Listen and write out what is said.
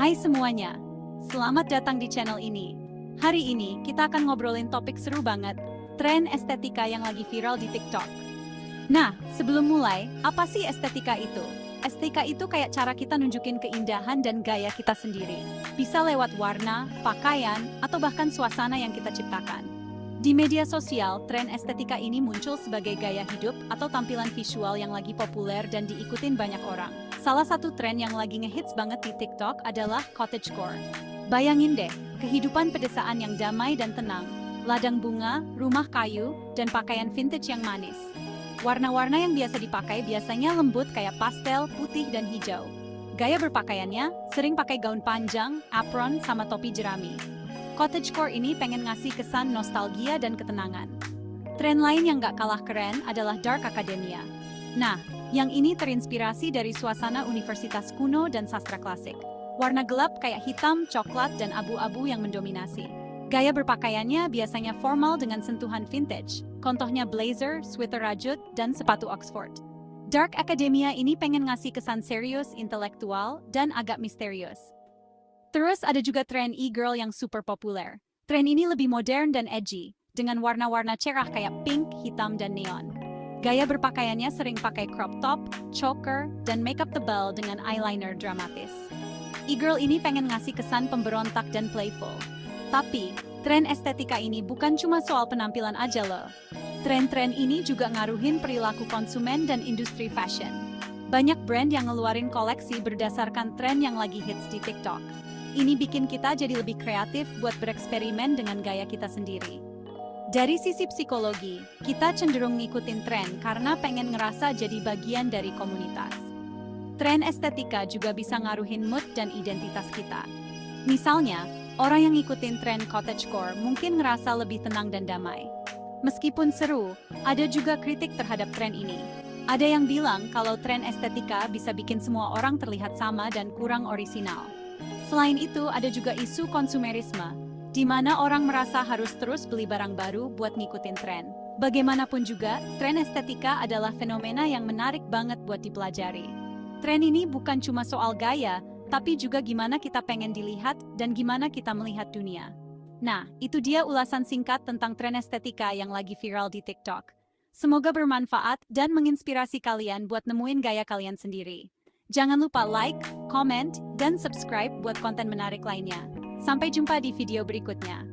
Hai semuanya, selamat datang di channel ini. Hari ini kita akan ngobrolin topik seru banget, tren estetika yang lagi viral di TikTok. Nah, sebelum mulai, apa sih estetika itu? Estetika itu kayak cara kita nunjukin keindahan dan gaya kita sendiri. Bisa lewat warna, pakaian, atau bahkan suasana yang kita ciptakan. Di media sosial, tren estetika ini muncul sebagai gaya hidup atau tampilan visual yang lagi populer dan diikutin banyak orang. Salah satu tren yang lagi ngehits banget di TikTok adalah cottagecore. Bayangin deh, kehidupan pedesaan yang damai dan tenang, ladang bunga, rumah kayu, dan pakaian vintage yang manis. Warna-warna yang biasa dipakai biasanya lembut kayak pastel, putih, dan hijau. Gaya berpakaiannya sering pakai gaun panjang, apron, sama topi jerami. Cottagecore ini pengen ngasih kesan nostalgia dan ketenangan. Tren lain yang gak kalah keren adalah dark academia. Nah, yang ini terinspirasi dari suasana universitas kuno dan sastra klasik. Warna gelap kayak hitam, coklat, dan abu-abu yang mendominasi. Gaya berpakaiannya biasanya formal dengan sentuhan vintage. Contohnya blazer, sweater rajut, dan sepatu Oxford. Dark academia ini pengen ngasih kesan serius, intelektual, dan agak misterius. Terus ada juga tren e-girl yang super populer. Tren ini lebih modern dan edgy, dengan warna-warna cerah kayak pink, hitam, dan neon. Gaya berpakaiannya sering pakai crop top, choker, dan makeup tebal dengan eyeliner dramatis. E-girl ini pengen ngasih kesan pemberontak dan playful. Tapi, tren estetika ini bukan cuma soal penampilan aja loh. Tren-tren ini juga ngaruhin perilaku konsumen dan industri fashion. Banyak brand yang ngeluarin koleksi berdasarkan tren yang lagi hits di TikTok. Ini bikin kita jadi lebih kreatif buat bereksperimen dengan gaya kita sendiri. Dari sisi psikologi, kita cenderung ngikutin tren karena pengen ngerasa jadi bagian dari komunitas. Tren estetika juga bisa ngaruhin mood dan identitas kita. Misalnya, orang yang ngikutin tren cottagecore mungkin ngerasa lebih tenang dan damai. Meskipun seru, ada juga kritik terhadap tren ini. Ada yang bilang kalau tren estetika bisa bikin semua orang terlihat sama dan kurang orisinal. Selain itu, ada juga isu konsumerisme, di mana orang merasa harus terus beli barang baru buat ngikutin tren. Bagaimanapun juga, tren estetika adalah fenomena yang menarik banget buat dipelajari. Tren ini bukan cuma soal gaya, tapi juga gimana kita pengen dilihat dan gimana kita melihat dunia. Nah, itu dia ulasan singkat tentang tren estetika yang lagi viral di TikTok. Semoga bermanfaat dan menginspirasi kalian buat nemuin gaya kalian sendiri. Jangan lupa like, comment, dan subscribe buat konten menarik lainnya. Sampai jumpa di video berikutnya.